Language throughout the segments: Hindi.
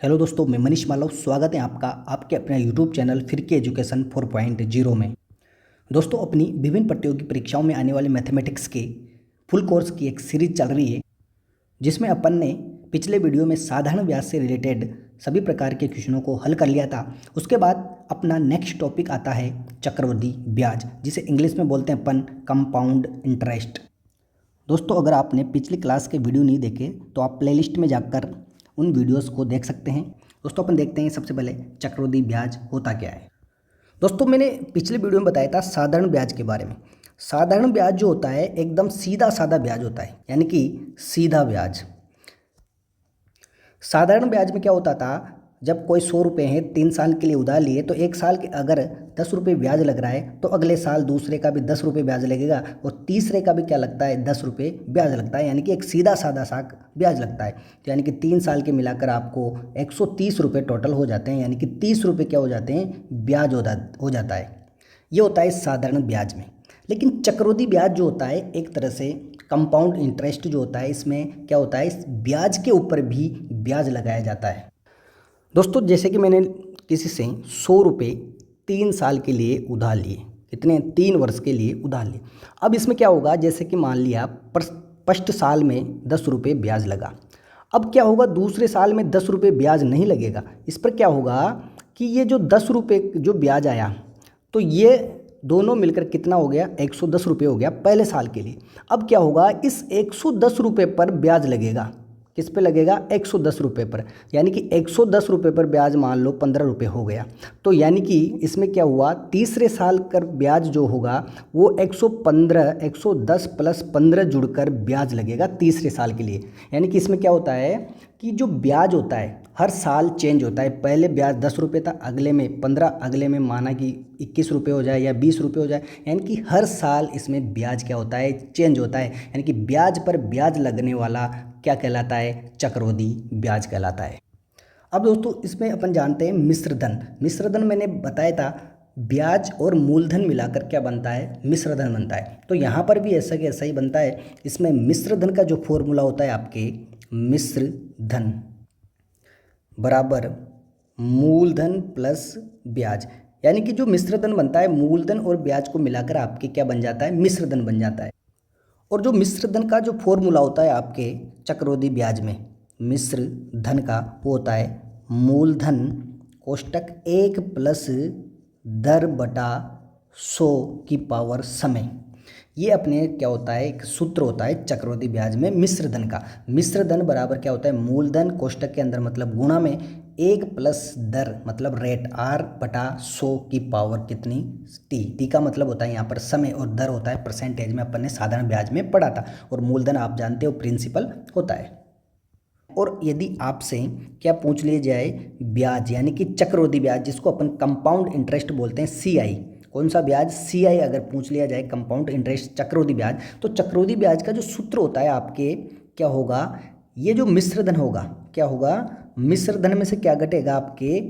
हेलो दोस्तों, मैं मनीष मालव। स्वागत है आपका आपके अपने यूट्यूब चैनल फिर के एजुकेशन 4.0 में। दोस्तों, अपनी विभिन्न प्रतियोगी परीक्षाओं में आने वाले मैथमेटिक्स के फुल कोर्स की एक सीरीज चल रही है, जिसमें अपन ने पिछले वीडियो में साधारण ब्याज से रिलेटेड सभी प्रकार के क्वेश्चनों को हल कर लिया था। उसके बाद अपना नेक्स्ट टॉपिक आता है चक्रवृद्धि ब्याज, जिसे इंग्लिश में बोलते हैं अपन कंपाउंड इंटरेस्ट। दोस्तों, अगर आपने पिछली क्लास के वीडियो नहीं देखे तो आप प्लेलिस्ट में जाकर उन वीडियोस को देख सकते हैं। दोस्तों, अपन देखते हैं सबसे पहले चक्रवृद्धि ब्याज होता क्या है। दोस्तों, मैंने पिछले वीडियो में बताया था साधारण ब्याज के बारे में। साधारण ब्याज जो होता है एकदम सीधा साधा ब्याज होता है, यानी कि सीधा ब्याज। साधारण ब्याज में क्या होता था, जब कोई 100 रुपये हैं 3 साल के लिए उधार लिए, तो एक साल के अगर 10 रुपये ब्याज लग रहा है तो अगले साल दूसरे का भी 10 रुपये ब्याज लगेगा और तीसरे का भी क्या लगता है, 10 रुपये ब्याज लगता है। यानी कि एक सीधा साधा सा ब्याज लगता है। तो यानी कि 3 साल के मिलाकर आपको 130 रुपये टोटल हो जाते हैं, यानी कि 30 रुपये क्या हो जाते हैं, ब्याज हो जाता है। ये होता है साधारण ब्याज में। लेकिन चक्रवृद्धि ब्याज जो होता है एक तरह से कंपाउंड इंटरेस्ट जो होता है, इसमें क्या होता है, इस ब्याज के ऊपर भी ब्याज लगाया जाता है। दोस्तों, जैसे कि मैंने किसी से 100 रुपये 3 साल के लिए उधार लिए, कितने, 3 वर्ष के लिए उधार लिए। अब इसमें क्या होगा, जैसे कि मान लिया फर्स्ट साल में 10 रुपये ब्याज लगा। अब क्या होगा, दूसरे साल में 10 रुपये ब्याज नहीं लगेगा। इस पर क्या होगा कि ये जो 10 रुपये जो ब्याज आया, तो ये दोनों मिलकर कितना हो गया, 110 रुपये हो गया पहले साल के लिए। अब क्या होगा, इस 110 रुपये पर ब्याज लगेगा। किस पे लगेगा, 110 रुपये पर। यानी कि 110 रुपये पर ब्याज मान लो 15 रुपये हो गया। तो यानी कि इसमें क्या हुआ, तीसरे साल का ब्याज जो होगा वो 115 110 प्लस 15 जुड़कर ब्याज लगेगा तीसरे साल के लिए। यानी कि इसमें क्या होता है कि जो ब्याज होता है हर साल चेंज होता है। पहले ब्याज 10 रुपये था, अगले में 15, अगले में माना कि 21 रुपये हो जाए या 20 रुपये हो जाए। यानी कि हर साल इसमें ब्याज क्या होता है, चेंज होता है। यानी कि ब्याज पर ब्याज लगने वाला क्या कहलाता है, चक्रवृद्धि ब्याज कहलाता है। अब दोस्तों, इसमें अपन जानते हैं मिश्रधन। मिश्रधन मैंने बताया था, ब्याज और मूलधन मिलाकर क्या बनता है, मिश्रधन बनता है। तो यहाँ पर भी ऐसा कि ऐसा ही बनता है। इसमें मिश्रधन का जो फॉर्मूला होता है आपके, मिश्रधन बराबर मूलधन प्लस ब्याज। यानी कि जो मिश्रधन बनता है, मूलधन और ब्याज को मिलाकर आपके क्या बन जाता है, मिश्रधन बन जाता है। और जो मिश्रधन का जो फॉर्मूला होता है आपके चक्रवृद्धि ब्याज में, मिश्रधन का वो होता है मूलधन कोष्टक 1 प्लस दर बटा 100 की पावर समय। ये अपने क्या होता है, एक सूत्र होता है चक्रवृद्धि ब्याज में मिश्रधन का। मिश्रधन बराबर क्या होता है, मूलधन कोष्टक के अंदर मतलब गुणा में 1 प्लस दर मतलब रेट R बटा 100 की पावर कितनी, टी का मतलब होता है यहाँ पर समय और दर होता है परसेंटेज में, अपन ने साधारण ब्याज में पढ़ा था। और मूलधन आप जानते हो प्रिंसिपल होता है। और यदि आपसे क्या पूछ लिया जाए, ब्याज यानी कि चक्रवृद्धि ब्याज जिसको अपन कंपाउंड इंटरेस्ट बोलते हैं, CI, कौन सा ब्याज, CI अगर पूछ लिया जाए, कंपाउंड इंटरेस्ट चक्रवृद्धि ब्याज, तो चक्रवृद्धि ब्याज का जो सूत्र होता है आपके क्या होगा, ये जो मिश्रधन होगा क्या होगा, मिश्रधन में से क्या घटेगा, आपके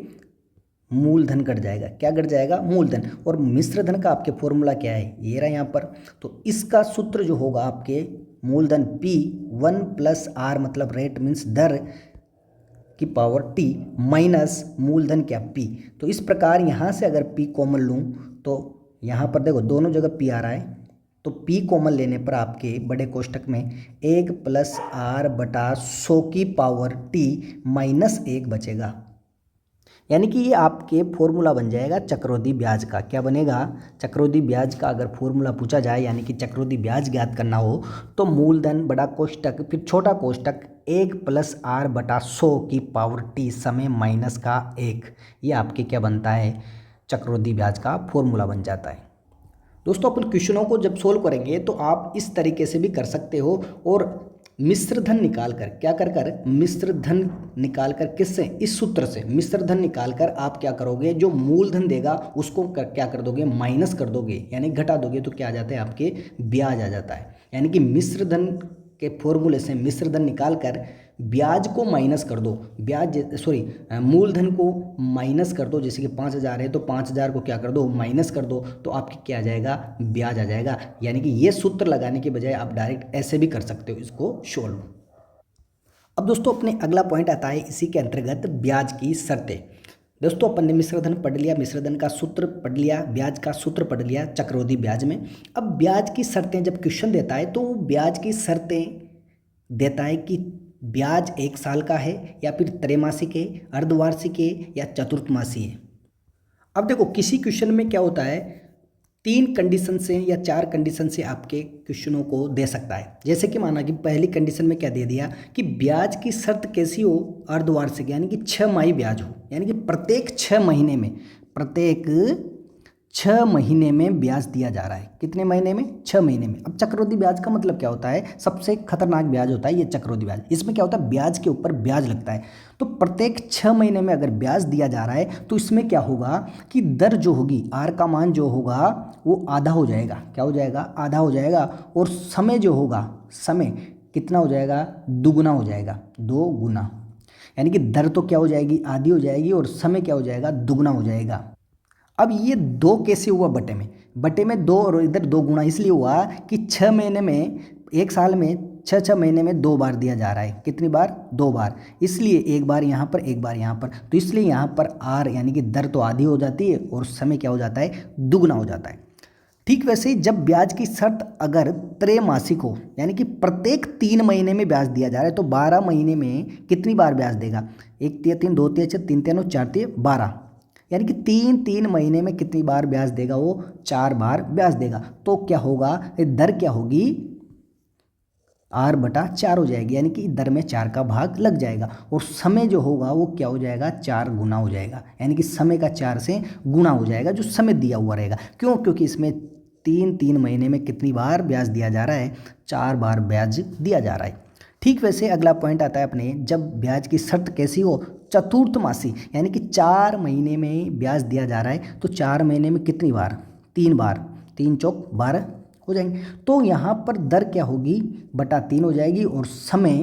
मूलधन घट जाएगा। क्या घट जाएगा, मूलधन। और मिश्रधन का आपके फॉर्मूला क्या है, ये रहा यहाँ पर। तो इसका सूत्र जो होगा आपके मूलधन P 1 प्लस R मतलब रेट मीन्स दर की पावर T माइनस मूलधन क्या, P। तो इस प्रकार यहाँ से अगर P कॉमन लूँ तो यहाँ पर देखो दोनों जगह P आ रहा है, तो P कॉमन लेने पर आपके बड़े कोष्टक में 1 प्लस R बटा 100 की पावर T माइनस 1 बचेगा। यानी कि ये आपके फॉर्मूला बन जाएगा चक्रवृद्धि ब्याज का। क्या बनेगा, चक्रवृद्धि ब्याज का अगर फॉर्मूला पूछा जाए, यानी कि चक्रवृद्धि ब्याज ज्ञात करना हो, तो मूलधन बड़ा कोष्टक फिर छोटा कोष्टक 1 प्लस R बटा 100 की पावर T समय माइनस का 1, ये आपके क्या बनता है, चक्रवृद्धि ब्याज का फॉर्मूला बन जाता है। दोस्तों, अपन क्वेश्चनों को जब सोल्व करेंगे तो आप इस तरीके से भी कर सकते हो। और मिश्रधन निकाल कर क्या कर मिश्रधन निकाल कर, किससे, इस सूत्र से मिश्रधन निकाल कर आप क्या करोगे, जो मूलधन देगा उसको क्या कर दोगे, माइनस कर दोगे, यानी घटा दोगे। तो क्या आ जाता है, आपके ब्याज आ जाता है। यानी कि मिश्रधन के फॉर्मूले से मिश्रधन निकाल कर ब्याज को माइनस कर दो, मूलधन को माइनस कर दो। जैसे कि 5,000 है तो 5,000 को क्या कर दो, माइनस कर दो, तो आपकी क्या आ जाएगा, ब्याज आ जाएगा। यानी कि ये सूत्र लगाने के बजाय आप डायरेक्ट ऐसे भी कर सकते हो इसको सोल्व। अब दोस्तों अपने अगला पॉइंट आता है इसी के अंतर्गत ब्याज की शर्तें। दोस्तों अपन ने मिश्रधन पढ़ लिया, मिश्रधन का सूत्र पढ़ लिया, ब्याज का सूत्र पढ़ लिया चक्रवृद्धि ब्याज में। अब ब्याज की शर्तें जब क्वेश्चन देता है तो वो ब्याज की शर्तें देता है कि ब्याज 1 साल का है या फिर त्रैमासिक है, अर्धवार्षिक है या चतुर्थमासी है। अब देखो किसी क्वेश्चन में क्या होता है, 3 कंडीशन से या 4 कंडीशन से आपके क्वेश्चनों को दे सकता है। जैसे कि माना कि पहली कंडीशन में क्या दे दिया कि ब्याज की शर्त कैसी हो, अर्धवार्षिक यानी कि 6 माही ब्याज हो, यानी कि प्रत्येक 6 महीने में, प्रत्येक 6 महीने में ब्याज दिया जा रहा है। कितने महीने में? 6 महीने में। अब चक्रवृद्धि ब्याज का मतलब क्या होता है, सबसे खतरनाक ब्याज होता है ये चक्रवृद्धि ब्याज। इसमें क्या होता है, ब्याज के ऊपर ब्याज लगता है। तो प्रत्येक 6 महीने में अगर ब्याज दिया जा रहा है तो इसमें क्या होगा कि दर जो होगी, आर का मान जो होगा वो आधा हो जाएगा। क्या हो जाएगा? आधा हो जाएगा। और समय जो होगा, समय कितना हो जाएगा? दुगुना हो जाएगा, 2 गुना। यानी कि दर तो क्या हो जाएगी? आधी हो जाएगी और समय क्या हो जाएगा? दुगुना हो जाएगा। अब ये 2 कैसे हुआ बटे में? बटे में 2 और इधर 2 गुना इसलिए हुआ कि 6 महीने में, 1 साल में 6 महीने में 2 बार दिया जा रहा है। कितनी बार? 2 बार। इसलिए एक बार यहाँ पर, एक बार यहाँ पर। तो इसलिए यहाँ पर आर यानी कि दर तो आधी हो जाती है और समय क्या हो जाता है? दुगुना हो जाता है। ठीक वैसे ही जब ब्याज की शर्त अगर त्रैमासिक हो, यानी कि प्रत्येक 3 महीने में ब्याज दिया जा रहा है, तो 12 महीने में कितनी बार ब्याज देगा? 1 तिया 3, 2 तिया 6, 3 तिया 9, 4 तिया 12, यानी कि 3 महीने में कितनी बार ब्याज देगा? वो 4 बार ब्याज देगा। तो क्या होगा, दर क्या होगी? R/4 हो जाएगी, यानी कि दर में 4 का भाग लग जाएगा। और समय जो होगा वो क्या हो जाएगा? 4 गुना हो जाएगा, यानी कि समय का 4 से गुना हो जाएगा जो समय दिया हुआ रहेगा। क्यों? क्योंकि इसमें 3 महीने में कितनी बार ब्याज दिया जा रहा है? 4 बार ब्याज दिया जा रहा है। ठीक वैसे अगला पॉइंट आता है अपने, जब ब्याज की शर्त कैसी हो? चतुर्थमासी, यानी कि 4 महीने में ब्याज दिया जा रहा है, तो 4 महीने में कितनी बार? 3 बार। 3 चौक 12 हो जाएंगे। तो यहाँ पर दर क्या होगी? बटा 3 हो जाएगी और समय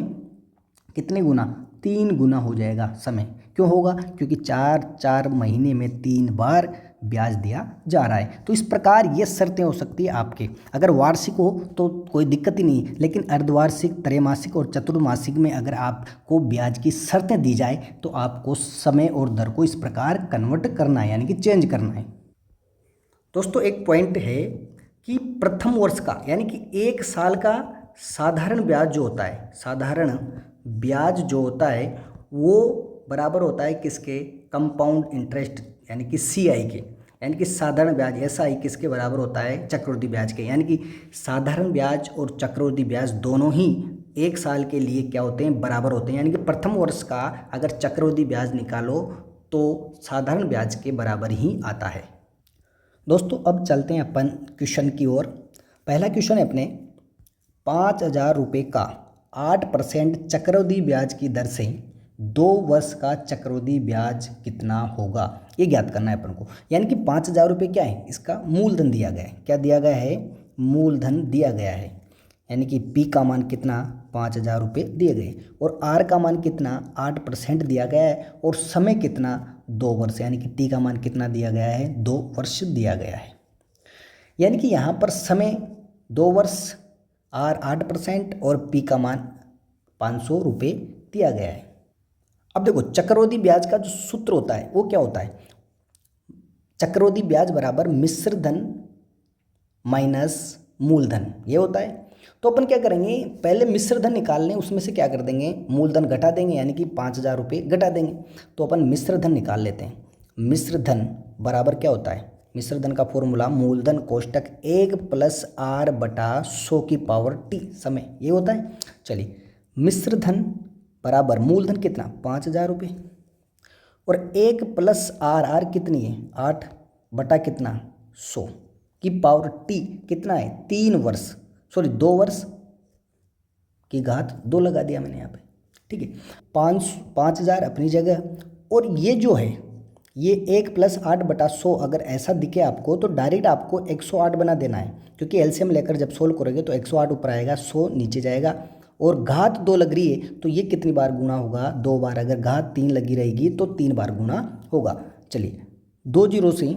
कितने गुना? 3 गुना हो जाएगा समय। क्यों होगा? क्योंकि 4 महीने में 3 बार ब्याज दिया जा रहा है। तो इस प्रकार ये शर्तें हो सकती है आपके। अगर वार्षिक हो तो कोई दिक्कत ही नहीं, लेकिन अर्धवार्षिक, त्रैमासिक और चतुर्मासिक में अगर आपको ब्याज की शर्तें दी जाए तो आपको समय और दर को इस प्रकार कन्वर्ट करना है, यानी कि चेंज करना है। दोस्तों एक पॉइंट है कि प्रथम वर्ष का, यानी कि 1 साल का साधारण ब्याज जो होता है, साधारण ब्याज जो होता है वो बराबर होता है किसके? कंपाउंड इंटरेस्ट, यानी कि CI के, यानी कि साधारण ब्याज SI किसके बराबर होता है? चक्रवृद्धि ब्याज के। यानी कि साधारण ब्याज और चक्रवृद्धि ब्याज दोनों ही 1 साल के लिए क्या होते हैं? बराबर होते हैं। यानी कि प्रथम वर्ष का अगर चक्रवृद्धि ब्याज निकालो तो साधारण ब्याज के बराबर ही आता है। दोस्तों अब चलते हैं अपन क्वेश्चन की ओर। पहला क्वेश्चन है अपने, 5,000 रुपये का 8% चक्रवृद्धि ब्याज की दर से 2 वर्ष का चक्रवृद्धि ब्याज कितना होगा? ये ज्ञात करना है अपन को। यानी कि 5,000 रुपये क्या है? इसका मूलधन दिया गया है। क्या दिया गया है? मूलधन दिया गया है। यानी कि P का मान कितना? 5,000 रुपये दिए गए। और R का मान कितना? 8% दिया गया है। और समय कितना? 2 वर्ष, यानी कि T का मान कितना दिया गया है? 2 वर्ष दिया गया है। यानी कि यहाँ पर समय 2 वर्ष, R 8% और P का मान 500 रुपये दिया गया है। अब देखो चक्रवृद्धि ब्याज का जो सूत्र होता है वो क्या होता है? चक्रवृद्धि ब्याज बराबर मिश्र धन माइनस मूलधन, ये होता है। तो अपन क्या करेंगे, पहले मिश्र धन निकाल लें, उसमें से क्या कर देंगे? मूलधन घटा देंगे, यानी कि 5,000 रुपये घटा देंगे। तो अपन मिश्र धन निकाल लेते हैं। मिश्र धन बराबर क्या होता है? मिश्र धन का फॉर्मूला मूलधन कोष्टक 1 + R/100 समय, ये होता है। चलिए मिश्र धन बराबर मूलधन कितना? 5,000 रुपये और 1 + R कितनी है? 8 बटा कितना? 100 की पावर T कितना है? 3 वर्ष, सॉरी 2 वर्ष की घात 2 लगा दिया मैंने यहाँ पे। ठीक है, 5,000 अपनी जगह। और ये जो है ये 1 + 8/100 अगर ऐसा दिखे आपको तो डायरेक्ट आपको 108 बना देना है, क्योंकि एलसीएम लेकर जब सोल्व करोगे तो 108 ऊपर आएगा, 100 नीचे जाएगा। और घात 2 लग रही है तो ये कितनी बार गुणा होगा? 2 बार। अगर घात 3 लगी रहेगी तो 3 बार गुणा होगा। चलिए 2 जीरो से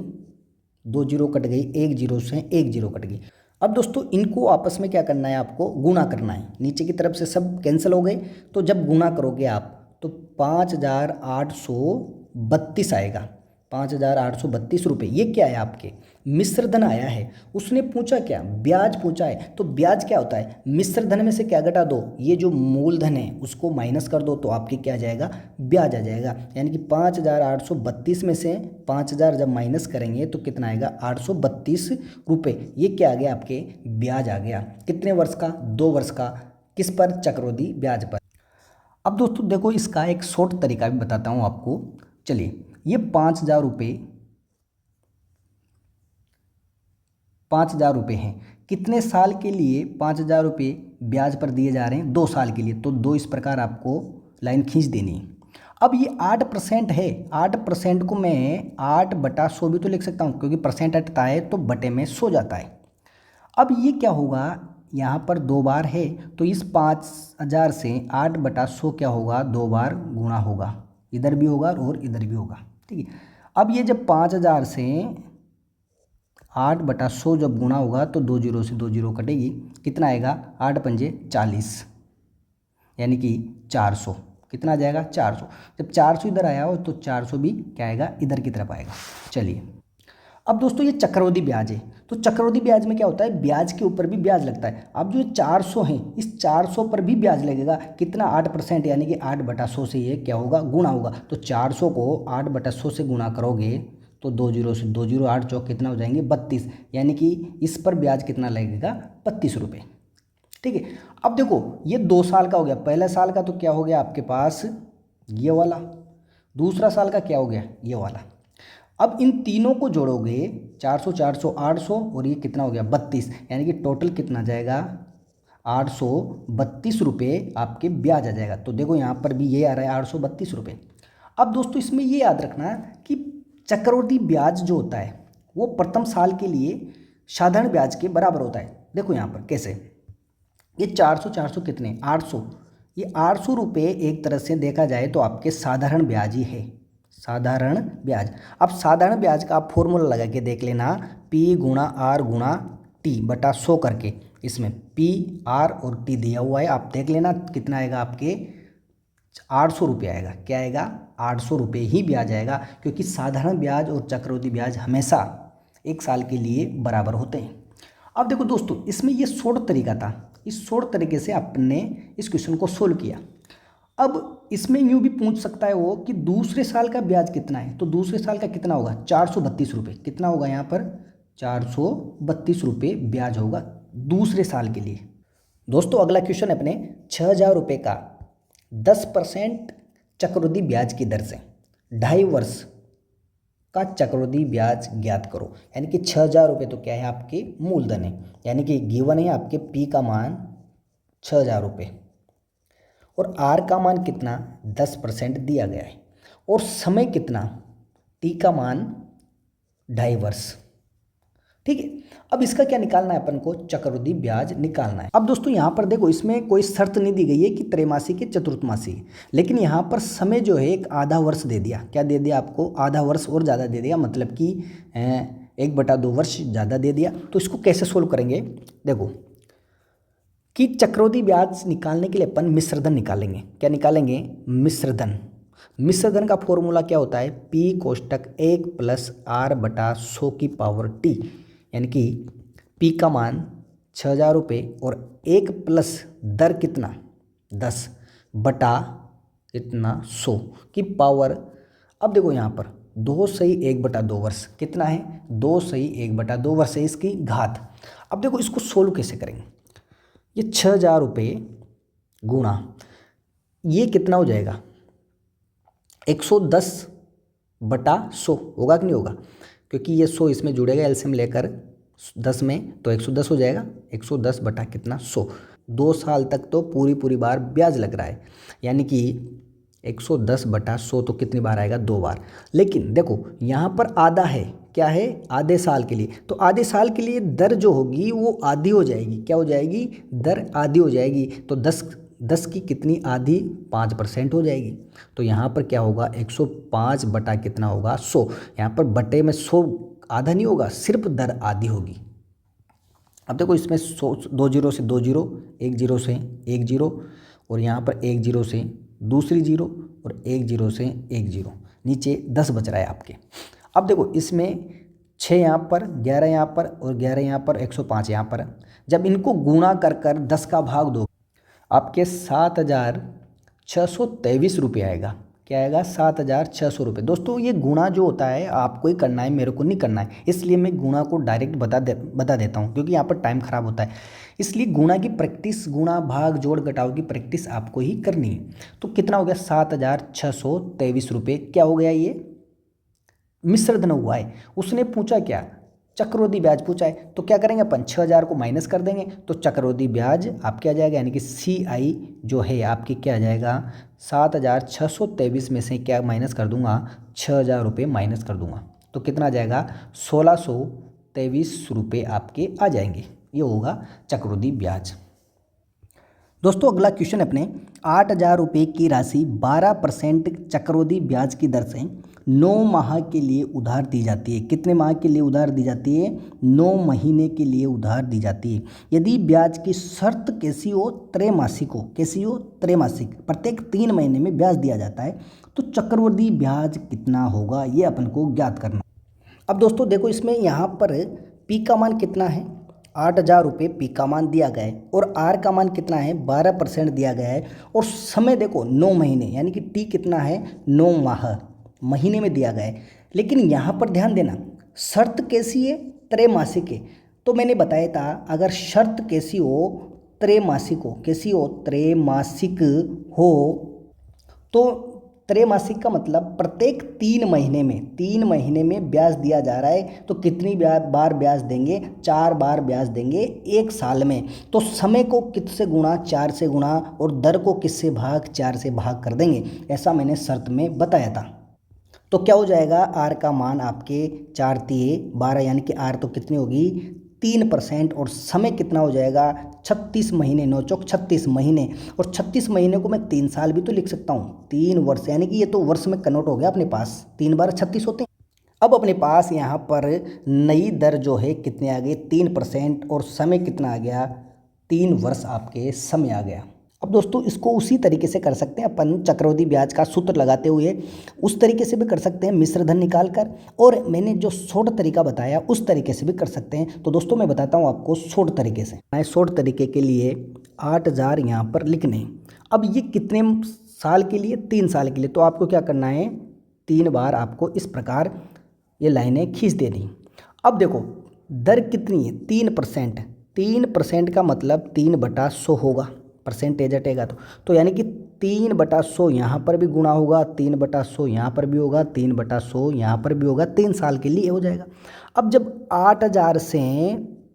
2 जीरो कट गई, 1 जीरो से 1 जीरो कट गई। अब दोस्तों इनको आपस में क्या करना है, आपको गुणा करना है। नीचे की तरफ से सब कैंसिल हो गए, तो जब गुणा करोगे आप तो 5,832 आएगा। 5,832 रुपये। ये क्या है, आपके मिश्र धन आया है। उसने पूछा क्या, ब्याज पूछा है। तो ब्याज क्या होता है, मिश्र धन में से क्या घटा दो, ये जो मूलधन है उसको माइनस कर दो, तो आपके क्या आ जाएगा, ब्याज आ जाएगा। यानी कि 5,832 में से 5,000 जब माइनस करेंगे तो कितना आएगा, 832 रुपये। ये क्या आ गया, आपके ब्याज आ गया। कितने वर्ष का, 2 वर्ष का। किस पर, चक्रवृद्धि ब्याज पर। अब दोस्तों देखो, इसका एक शॉर्ट तरीका भी बताता हूँ आपको। चलिए, ये 5,000 रुपये हैं। कितने साल के लिए 5,000 रुपये ब्याज पर दिए जा रहे हैं, 2 साल के लिए। तो 2 इस प्रकार आपको लाइन खींच देनी है। अब ये 8% है, 8% को मैं 8/100 भी तो लिख सकता हूँ, क्योंकि परसेंट हटता है तो बटे में 100 जाता है। अब ये क्या होगा, यहाँ पर 2 बार है, तो इस 5,000 से 8/100 क्या होगा, 2 बार गुणा होगा। इधर भी होगा और इधर भी होगा, ठीक है। अब ये जब 5,000 से 8/100 जब गुणा होगा तो 2 जीरो से 2 जीरो कटेगी। कितना आएगा, 8 पंजे 40, यानी कि 400। कितना आ जाएगा, 400। जब 400 इधर आया हो तो 400 भी क्या आएगा, इधर की तरफ आएगा। चलिए, अब दोस्तों ये चक्रवृद्धि ब्याज है। तो चक्रवृद्धि ब्याज में क्या होता है, ब्याज के ऊपर भी ब्याज लगता है। अब जो 400 है, इस 400 पर भी ब्याज लगेगा। कितना, 8%, यानी कि 8/100 से ये क्या होगा, गुणा होगा। तो 400 को 8/100 से गुणा करोगे तो 2 जीरो से 2 जीरो, 8 चौक कितना हो जाएंगे, 32। यानी कि इस पर ब्याज कितना लगेगा, 32 रुपये। ठीक है। अब देखो, ये 2 साल का हो गया। पहले साल का तो क्या हो गया आपके पास, ये वाला। दूसरा साल का क्या हो गया, ये वाला। अब इन तीनों को जोड़ोगे, 400 400 800, और ये कितना हो गया, 32। यानी कि टोटल कितना जाएगा, 832 रुपये आपके ब्याज आ जाएगा। तो देखो यहाँ पर भी ये आ रहा है, 832 रुपये। अब दोस्तों इसमें ये याद रखना कि चक्रवृद्धि ब्याज जो होता है वो प्रथम साल के लिए साधारण ब्याज के बराबर होता है। देखो यहाँ पर कैसे, ये 400 400 कितने, 800। ये 800 रुपये एक तरह से देखा जाए तो आपके साधारण ब्याज ही है, साधारण ब्याज। अब साधारण ब्याज का आप फॉर्मूला लगा के देख लेना, P×R×T/100 करके। इसमें P, R और T दिया हुआ है, आप देख लेना कितना आएगा, आपके 800 रुपये आएगा। क्या आएगा, 800 रुपये ही ब्याज आएगा, क्योंकि साधारण ब्याज और चक्रवृद्धि ब्याज हमेशा 1 साल के लिए बराबर होते हैं। अब देखो दोस्तों, इसमें ये शॉर्ट तरीका था। इस शॉर्ट तरीके से आपने इस क्वेश्चन को सोल्व किया। अब इसमें यूँ भी पूछ सकता है वो कि दूसरे साल का ब्याज कितना है। तो दूसरे साल का कितना होगा, 432 रुपये। कितना होगा यहाँ पर, 432 रुपये ब्याज होगा दूसरे साल के लिए। दोस्तों अगला क्वेश्चन अपने 6,000 रुपये का 10% चक्रवृद्धि ब्याज की दर से 2.5 वर्ष का चक्रवृद्धि ब्याज ज्ञात करो। यानी कि 6,000 रुपये तो क्या है, आपके मूलधन है। यानी कि गिवन है आपके P का मान 6,000 रुपये और R का मान कितना, 10% दिया गया है, और समय कितना, T का मान 2.5 वर्ष। ठीक है। अब इसका क्या निकालना है अपन को, चक्रवृद्धि ब्याज निकालना है। अब दोस्तों यहाँ पर देखो, इसमें कोई शर्त नहीं दी गई है कि त्रैमासिक या चतुर्थमासिक, लेकिन यहाँ पर समय जो है एक आधा वर्ष दे दिया। क्या दे दिया आपको, आधा वर्ष और ज़्यादा दे दिया, मतलब कि 1/2 वर्ष ज़्यादा दे दिया। तो इसको कैसे सोल्व करेंगे, देखो कि चक्रवृद्धि ब्याज निकालने के लिए अपन मिश्रधन निकालेंगे। क्या निकालेंगे, मिश्रधन। मिश्रधन का फॉर्मूला क्या होता है, P/1 + R/100 यानी कि P का मान 6,000 रुपये और 1 प्लस दर कितना, 10 बटा कितना, 100 की पावर। अब देखो यहाँ पर 2 सही 1/2 वर्ष कितना है, 2 सही 1/2 वर्ष है इसकी घात। अब देखो इसको सोल्व कैसे करेंगे, ये 6,000 रुपये गुणा ये कितना हो जाएगा, 110/100 होगा कि नहीं होगा, क्योंकि ये 100 इसमें जुड़ेगा, एलसीएम लेकर 10 में तो 110 हो जाएगा। 110 बटा कितना, 100। 2 साल तक तो पूरी बार ब्याज लग रहा है, यानी कि 110/100 तो कितनी बार आएगा, 2 बार। लेकिन देखो यहाँ पर आधा है, क्या है, आधे साल के लिए। तो आधे साल के लिए दर जो होगी वो आधी हो जाएगी। क्या हो जाएगी, दर आधी हो जाएगी। तो 10 की कितनी आधी, 5% हो जाएगी। तो यहाँ पर क्या होगा, 105 बटा कितना होगा, 100। यहाँ पर बटे में 100 आधा नहीं होगा, सिर्फ दर आधी होगी। अब देखो इसमें 2 जीरो से 2 जीरो, 1 जीरो से 1 जीरो, और यहाँ पर 1 जीरो से दूसरी जीरो, और 1 जीरो से 1 जीरो, नीचे 10 बच रहा है आपके। अब देखो इसमें 6 यहाँ पर, 11 यहाँ पर, और 11 यहाँ पर, 105 यहाँ पर। जब इनको गुणा कर कर 10 का भाग दो, आपके 7,623 रुपये आएगा। क्या आएगा? 7,600 रुपये। दोस्तों ये गुणा जो होता है आपको ही करना है, मेरे को नहीं करना है, इसलिए मैं गुणा को डायरेक्ट बता देता हूँ, क्योंकि यहाँ पर टाइम खराब होता है। इसलिए गुणा की प्रैक्टिस, गुणा भाग जोड़ घटाव की प्रैक्टिस आपको ही करनी है। तो कितना हो गया? 7,623 रुपये। क्या हो गया? ये मिश्र धन हुआ है। उसने पूछा क्या? चक्रवृद्धि ब्याज पूछा है। तो क्या करेंगे अपन? 6,000 को माइनस कर देंगे तो चक्रवृद्धि ब्याज आपके आ जाएगा, यानी कि CI जो है आपकी क्या आ जाएगा? 7,623 में से क्या माइनस कर दूंगा? 6,000 रुपये माइनस कर दूंगा, तो कितना आ जाएगा? 1,623 रुपये आपके आ जाएंगे। ये होगा चक्रवृद्धि ब्याज। दोस्तों अगला क्वेश्चन अपने 8,000 रुपये की राशि 12% चक्रवृद्धि ब्याज की दर से 9 माह के लिए उधार दी जाती है। कितने माह के लिए उधार दी जाती है? 9 महीने के लिए उधार दी जाती है। यदि ब्याज की शर्त कैसी हो? त्रैमासिक हो। कैसी हो? त्रैमासिक, प्रत्येक 3 महीने में ब्याज दिया जाता है। तो चक्रवृद्धि ब्याज कितना होगा ये अपन को ज्ञात करना। अब दोस्तों देखो इसमें यहाँ पर पी का मान कितना है? 8,000 रुपये पी का मान दिया गया है, और आर का मान कितना है? 12% दिया गया है, और समय देखो 9 महीने, यानी कि टी कितना है? 9 माह महीने में दिया गया है। लेकिन यहाँ पर ध्यान देना, शर्त कैसी है? त्रैमासिक है। तो मैंने बताया था अगर शर्त कैसी हो? त्रैमासिक हो। कैसी हो? त्रैमासिक हो। तो त्रैमासिक का मतलब प्रत्येक 3 महीने में ब्याज दिया जा रहा है। तो कितनी बार ब्याज देंगे? 4 बार ब्याज देंगे एक साल में। तो समय को किससे गुणा? 4 से गुणा, और दर को किससे भाग? 4 से भाग कर देंगे। ऐसा मैंने शर्त में बताया था। तो क्या हो जाएगा? आर का मान आपके 4 तिये 12, यानी कि आर तो कितनी होगी? 3%, और समय कितना हो जाएगा? 36 महीने, 9 चौक 36 महीने, और 36 महीने को मैं 3 साल भी तो लिख सकता हूँ, 3 वर्ष, यानी कि ये तो वर्ष में कन्वर्ट हो गया अपने पास, 3 बार 36 होते हैं। अब अपने पास यहाँ पर नई दर जो है कितने आ गई? 3%, और समय कितना आ गया? 3 वर्ष आपके समय आ गया। अब दोस्तों इसको उसी तरीके से कर सकते हैं अपन, चक्रवृद्धि ब्याज का सूत्र लगाते हुए उस तरीके से भी कर सकते हैं मिश्र धन निकाल कर, और मैंने जो शॉर्ट तरीका बताया उस तरीके से भी कर सकते हैं। तो दोस्तों मैं बताता हूँ आपको शॉर्ट तरीके से। शॉर्ट तरीके के लिए 8,000 यहाँ पर लिखने। अब ये कितने साल के लिए? 3 साल के लिए। तो आपको क्या करना है? 3 बार आपको इस प्रकार ये लाइनें खींच देनी। अब देखो दर कितनी है? 3%। 3% का मतलब 3/100 होगा, परसेंटेज हटेगा तो यानी कि 3/100 यहाँ पर भी गुणा होगा, 3/100 यहाँ पर भी होगा, 3/100 यहाँ पर भी होगा। 3 साल के लिए हो जाएगा। अब जब 8,000 से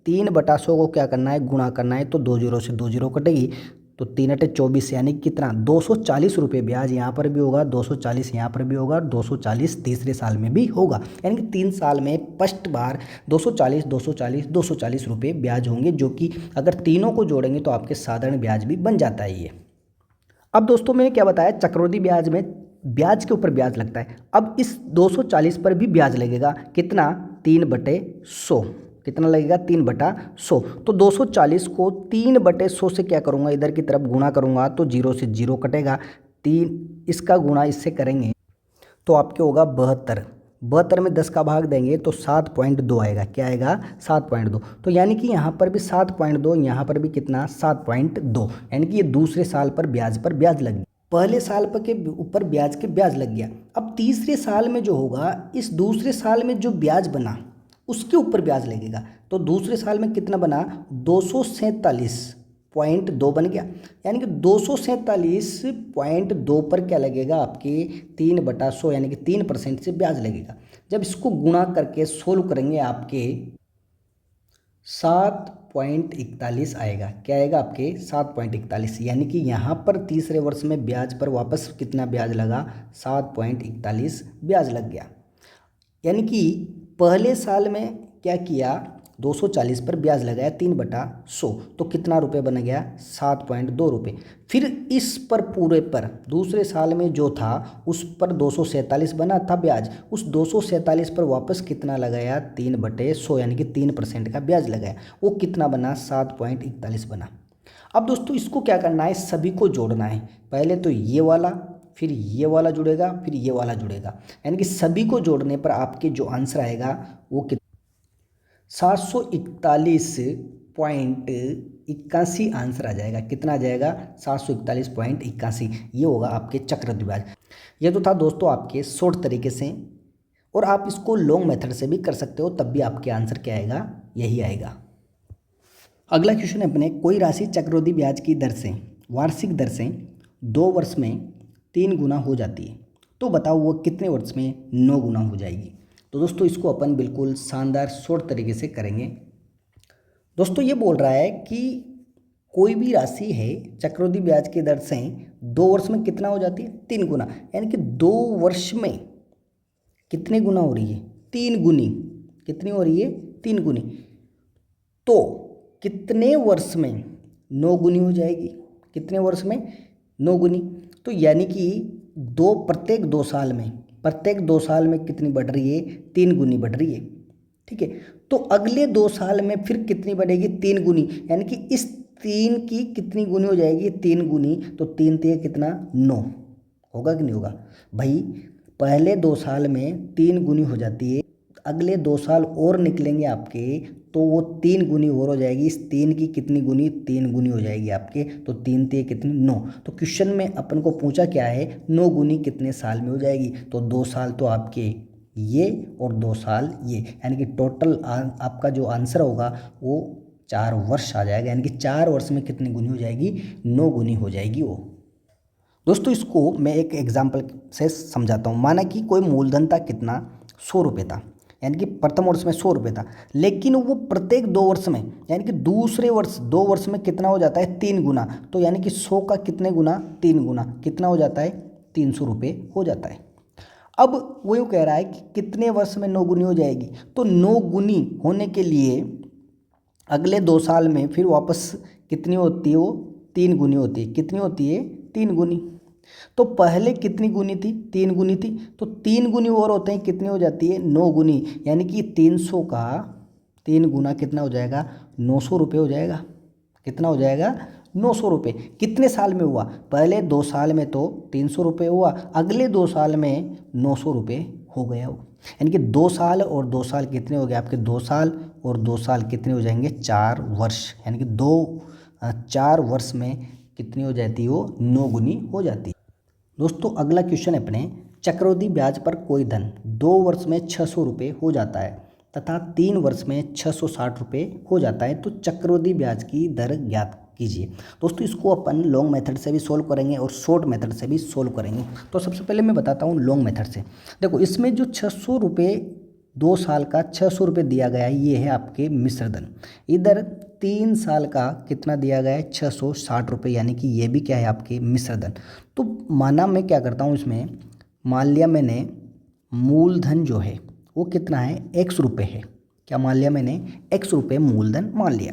3/100 को क्या करना है? गुणा करना है। तो 2 जीरो से 2 जीरो कटेगी, तो 3×8 = 24, यानी कितना? 240 रुपये ब्याज यहाँ पर भी होगा, 240 यहाँ पर भी होगा, 240 तीसरे साल में भी होगा। यानी कि 3 साल में फर्स्ट बार 240 240 240 रुपये ब्याज होंगे, जो कि अगर तीनों को जोड़ेंगे तो आपके साधारण ब्याज भी बन जाता है ये। अब दोस्तों मैंने क्या बताया? चक्रवृद्धि ब्याज में ब्याज के ऊपर ब्याज लगता है। अब इस 240 पर भी ब्याज लगेगा। कितना? 3/100। कितना लगेगा? 3/100। तो 240 को 3/100 से क्या करूँगा? इधर की तरफ गुणा करूँगा तो 0 से 0 कटेगा, 3 इसका गुणा इससे करेंगे तो आपके होगा 72। 72 में 10 का भाग देंगे तो 7.2 आएगा। क्या आएगा? 7.2। तो यानी कि यहाँ पर भी 7.2, यहाँ पर भी कितना? 7.2, यानी कि ये दूसरे साल पर ब्याज लग गया। पहले साल पर के ऊपर ब्याज के ब्याज लग गया। अब तीसरे साल में जो होगा, इस दूसरे साल में जो ब्याज बना उसके ऊपर ब्याज लगेगा। तो दूसरे साल में कितना बना? 247.2 बन गया, यानी कि 247.2 पर क्या लगेगा? आपके 3/100, यानी कि 3% से ब्याज लगेगा। जब इसको गुणा करके सोल्व करेंगे आपके 7.41 आएगा। क्या आएगा? आपके 7.41, यानी कि यहाँ पर तीसरे वर्ष में ब्याज पर वापस कितना ब्याज लगा? 7.41 ब्याज लग गया। यानी कि पहले साल में क्या किया? 240 पर ब्याज लगाया 3/100, तो कितना रुपए बन गया? 7.2 रुपये। फिर इस पर पूरे पर दूसरे साल में जो था उस पर 247 बना था ब्याज, उस 247 पर वापस कितना लगाया? 3/100 यानी कि 3% का ब्याज लगाया, वो कितना बना? 7.41 बना। अब दोस्तों इसको क्या करना है? सभी को जोड़ना है। पहले तो ये वाला, फिर ये वाला जुड़ेगा, फिर ये वाला जुड़ेगा, यानी कि सभी को जोड़ने पर आपके जो आंसर आएगा वो 741.81 आंसर आ जाएगा। कितना आ जाएगा? 741.81। ये होगा आपके चक्रवृद्धि ब्याज। ये तो था दोस्तों आपके शॉर्ट तरीके से, और आप इसको लॉन्ग मेथड से भी कर सकते हो, तब भी आपके आंसर क्या आएगा? यही आएगा। अगला क्वेश्चन है अपने, कोई राशि चक्रवृद्धि ब्याज की दर से, वार्षिक दर से 2 वर्ष में 3 गुना हो जाती है, तो बताओ वो कितने वर्ष में 9 गुना हो जाएगी? तो दोस्तों इसको अपन बिल्कुल शानदार शॉर्ट तरीके से करेंगे। दोस्तों ये बोल रहा है कि कोई भी राशि है चक्रवृद्धि ब्याज की दर से 2 वर्ष में कितना हो जाती है? 3 गुना, यानी कि 2 वर्ष में कितने गुना हो रही है? 3 गुनी। कितनी हो रही है? 3 गुनी। तो कितने वर्ष में 9 गुनी हो जाएगी? कितने वर्ष में 9 गुनी? तो यानी कि प्रत्येक 2 साल में, कितनी बढ़ रही है? 3 गुनी बढ़ रही है। ठीक है, तो अगले 2 साल में फिर कितनी बढ़ेगी? 3 गुनी, यानी कि इस 3 की कितनी गुनी हो जाएगी? 3 गुनी। तो 3 3 कितना? 9 होगा कि नहीं होगा भाई? पहले 2 साल में 3 गुनी हो जाती है, अगले 2 साल और निकलेंगे आपके तो वो 3 गुनी और हो जाएगी। इस 3 की कितनी गुनी? 3 गुनी हो जाएगी आपके। तो 3 3 कितनी? 9। तो क्वेश्चन में अपन को पूछा क्या है? 9 गुनी कितने साल में हो जाएगी? तो 2 साल तो आपके ये और 2 साल ये, यानी कि टोटल आपका जो आंसर होगा वो 4 वर्ष आ जाएगा। यानी कि 4 वर्ष में कितनी गुनी हो जाएगी? 9 गुनी हो जाएगी वो। दोस्तों इसको मैं एक एग्जाम्पल से समझाता हूँ। माना कि कोई मूलधन था कितना? 100 रुपये था, यानी कि प्रथम वर्ष में 100 रुपये था, लेकिन वो प्रत्येक 2 वर्ष में, यानी कि दूसरे वर्ष 2 वर्ष में कितना हो जाता है? 3 गुना। तो यानी कि 100 का कितने गुना? 3 गुना। कितना हो जाता है? 300 रुपये हो जाता है। अब वो यूँ कह रहा है कि कितने वर्ष में 9 गुनी हो जाएगी? तो 9 गुनी होने के लिए अगले 2 साल में फिर वापस कितनी होती है? वो 3 गुनी होती है। कितनी होती है? 3 गुनी। तो पहले कितनी गुनी थी? 3 गुनी थी। तो 3 गुनी और होते हैं, कितनी हो जाती है? 9 गुनी, यानी कि 300 का 3 गुना कितना हो जाएगा? 900 रुपये हो जाएगा। कितना हो जाएगा? 900 रुपये। कितने साल में हुआ? पहले 2 साल में तो 300 रुपये हुआ, अगले 2 साल में 900 रुपये हो गया वो। यानी कि 2 साल और 2 साल कितने हो गए आपके? 2 साल और 2 साल कितने हो जाएंगे? 4 वर्ष। यानी कि 4 वर्ष में कितनी हो जाती है? वो 9 गुनी हो जाती है। दोस्तों अगला क्वेश्चन है अपने, चक्रवृद्धि ब्याज पर कोई धन 2 वर्ष में 600 रुपये हो जाता है तथा 3 वर्ष में 660 रुपये हो जाता है, तो चक्रवृद्धि ब्याज की दर ज्ञात कीजिए। दोस्तों इसको अपन लॉन्ग मेथड से भी सोल्व करेंगे और शॉर्ट मेथड से भी सोल्व करेंगे। तो सबसे पहले मैं बताता हूँ लॉन्ग मेथड से। देखो इसमें जो 600 रुपये 2 साल का 600 रुपये दिया गया है, ये है आपके मिश्र धन। इधर 3 साल का कितना दिया गया है? 660 रुपये, यानी कि ये भी क्या है? आपके मिश्र धन। तो माना मैं क्या करता हूँ इसमें, मान लिया मैंने मूलधन जो है वो कितना है? x रुपये है। क्या मान लिया मैंने? x रुपये मूलधन मान लिया।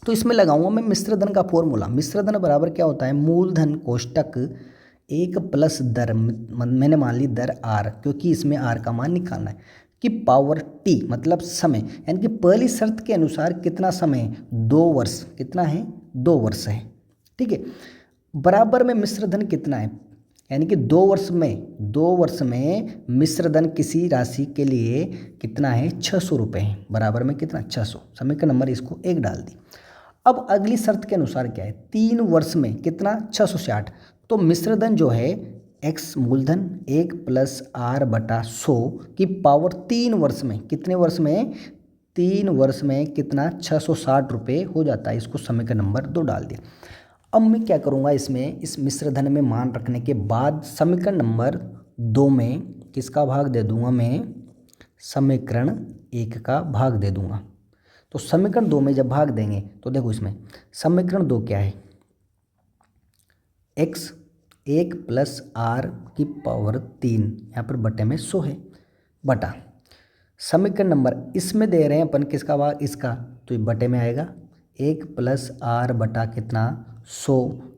तो इसमें लगाऊंगा मैं मिश्र धन का फॉर्मूला। मिश्र धन बराबर क्या होता है? मूलधन कोष्टक 1 प्लस दर, मैंने मान ली दर r, क्योंकि इसमें r का मान निकालना है, कि पावर t मतलब समय, यानी कि पहली शर्त के अनुसार कितना समय है? 2 वर्ष। कितना है? 2 वर्ष है। ठीक है, बराबर में मिश्र धन कितना है? यानी कि 2 वर्ष में मिश्र धन किसी राशि के लिए कितना है? 600 रुपये है। बराबर में कितना? 600। समीकरण नंबर इसको 1 डाल दी। अब अगली शर्त के अनुसार क्या है? 3 वर्ष में कितना? 660। तो मिश्र धन जो है x मूलधन 1 प्लस r/100 की पावर 3 वर्ष में, कितने वर्ष में? 3 वर्ष में कितना? 660 रुपये हो जाता है। इसको समीकरण नंबर 2 डाल दिया। अब मैं क्या करूँगा इसमें, इस मिश्र धन में मान रखने के बाद समीकरण नंबर 2 में किसका भाग दे दूंगा? मैं समीकरण 1 का भाग दे दूंगा। तो समीकरण 2 में जब भाग देंगे तो देखो इसमें समीकरण 2 क्या है? x 1 प्लस r की पावर 3 यहाँ पर बटे में 100 है, बटा समीकरण नंबर इसमें दे रहे हैं अपन किसका भाग, इसका, तो ये बटे में आएगा 1 + r बटा कितना 100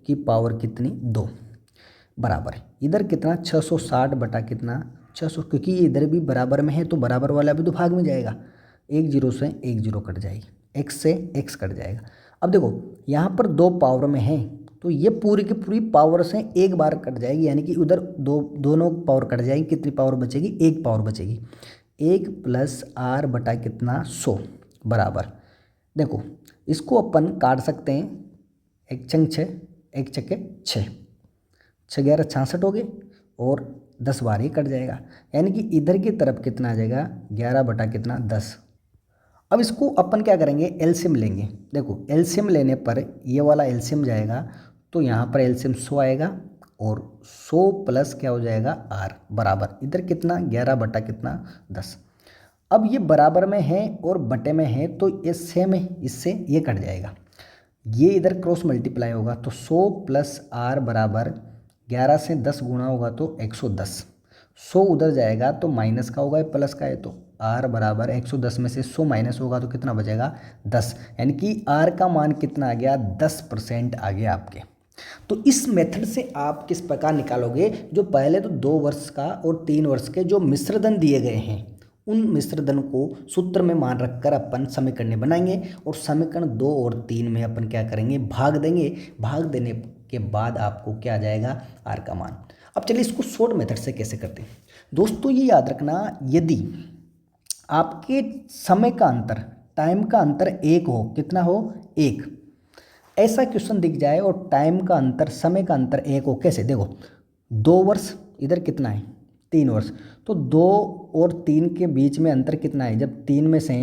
की पावर कितनी 2 बराबर है इधर कितना 660 बटा कितना 600, क्योंकि ये इधर भी बराबर में है तो बराबर वाला भी तो भाग में जाएगा, 1 0 से 1 0 कट जाएगी, x से x कट जाएगा। अब देखो यहाँ पर 2 पावर में है तो ये पूरी की पूरी पावर से एक बार कट जाएगी, यानी कि उधर दोनों पावर कट जाएगी, कितनी पावर बचेगी, 1 पावर बचेगी। 1 + r बटा कितना 100 बराबर, देखो इसको अपन काट सकते हैं, 1 छंग 6, 1 छक्के 6, 6 11 66 हो गए और 10 बार ही कट जाएगा, यानी कि इधर की तरफ कितना आ जाएगा 11 बटा कितना 10। अब इसको अपन क्या करेंगे, एलसीएम लेंगे। देखो एलसीएम लेने पर ये वाला एलसीएम जाएगा तो यहाँ पर एलसीएम 100 आएगा और 100 प्लस क्या हो जाएगा r बराबर, इधर कितना 11 बटा कितना 10। अब ये बराबर में है और बटे में है तो ये सेम है, इससे ये कट जाएगा, ये इधर क्रॉस मल्टीप्लाई होगा तो 100 + r बराबर 11 से 10 गुणा होगा तो 110। 100 उधर जाएगा तो माइनस का होगा, प्लस का है तो r बराबर 110 में से 100 माइनस होगा तो कितना बचेगा 10, यानी कि r का मान कितना आ गया 10% आ गया आपके। तो इस मेथड से आप किस प्रकार निकालोगे, जो पहले तो 2 वर्ष का और 3 वर्ष के जो मिश्रधन दिए गए हैं उन मिश्रधन को सूत्र में मान रखकर अपन समीकरण बनाएंगे और समीकरण 2 और 3 में अपन क्या करेंगे, भाग देंगे। भाग देने के बाद आपको क्या आ जाएगा r का मान। अब चलिए इसको शॉर्ट मेथड से कैसे करते हैं। दोस्तों ये याद रखना, यदि आपके समय का अंतर, टाइम का अंतर 1 हो, कितना हो 1, ऐसा क्वेश्चन दिख जाए और टाइम का अंतर, समय का अंतर 1 हो, कैसे, देखो 2 वर्ष, इधर कितना है 3 वर्ष, तो 2 और 3 के बीच में अंतर कितना है, जब 3 में से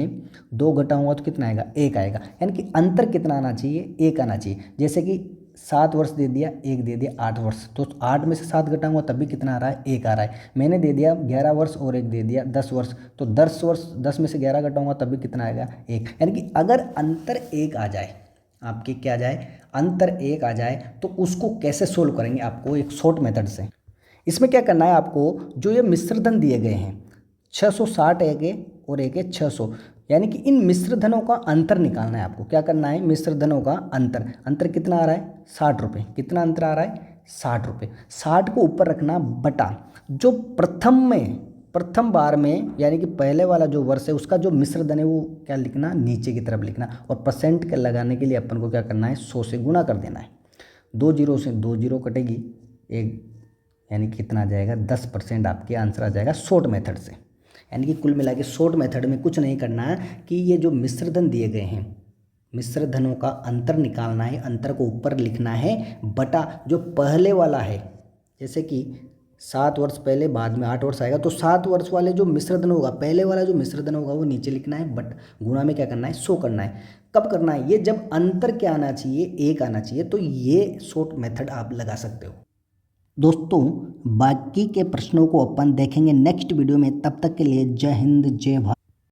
2 घटाऊंगा तो कितना आएगा 1 आएगा, यानी कि अंतर कितना आना चाहिए 1 आना चाहिए। जैसे कि 7 वर्ष दे दिया, 1 दे दिया 8 वर्ष, तो 8 में से 7 घटाऊंगा तब भी कितना आ रहा है 1 आ रहा है। मैंने दे दिया 11 वर्ष और 1 दे दिया 10 वर्ष, तो 10 वर्ष 10 में से 11 घटाऊंगा तब भी कितना आएगा 1, यानी कि अगर अंतर 1 आ जाए, आपके क्या आ जाए अंतर 1 आ जाए, तो उसको कैसे सोल्व करेंगे, आपको एक शॉर्ट मेथड से। इसमें क्या करना है आपको, जो ये मिश्रधन दिए गए हैं 660 एक है और एक है 600, यानी कि इन मिश्रधनों का अंतर निकालना है आपको। क्या करना है, मिश्रधनों का अंतर, अंतर कितना आ रहा है 60 रुपये, कितना अंतर आ रहा है 60 रुपये। 60 को ऊपर रखना बटा जो प्रथम बार में, यानी कि पहले वाला जो वर्ष है उसका जो मिश्रधन है वो क्या लिखना, नीचे की तरफ लिखना, और परसेंट के लगाने के लिए अपन को क्या करना है 100 से गुणा कर देना है। 2 0 से 2 0 कटेगी, एक यानी कितना आ जाएगा 10% आपके आंसर आ जाएगा शॉर्ट मेथड से। यानी कि कुल मिला के शॉर्ट मेथड में कुछ नहीं करना है कि ये जो मिश्रधन दिए गए हैं, मिश्रधनों का अंतर निकालना है, अंतर को ऊपर लिखना है बटा जो पहले वाला है, जैसे कि 7 वर्ष पहले, बाद में 8 वर्ष आएगा तो 7 वर्ष वाले जो मिश्रधन होगा, पहले वाला जो मिश्रधन होगा वो नीचे लिखना है, बट गुणा में क्या करना है 100 करना है। कब करना है ये, जब अंतर क्या आना चाहिए 1 आना चाहिए, तो ये शॉर्ट मेथड आप लगा सकते हो। दोस्तों बाकी के प्रश्नों को अपन देखेंगे नेक्स्ट वीडियो में, तब तक के लिए जय हिंद जय भारत।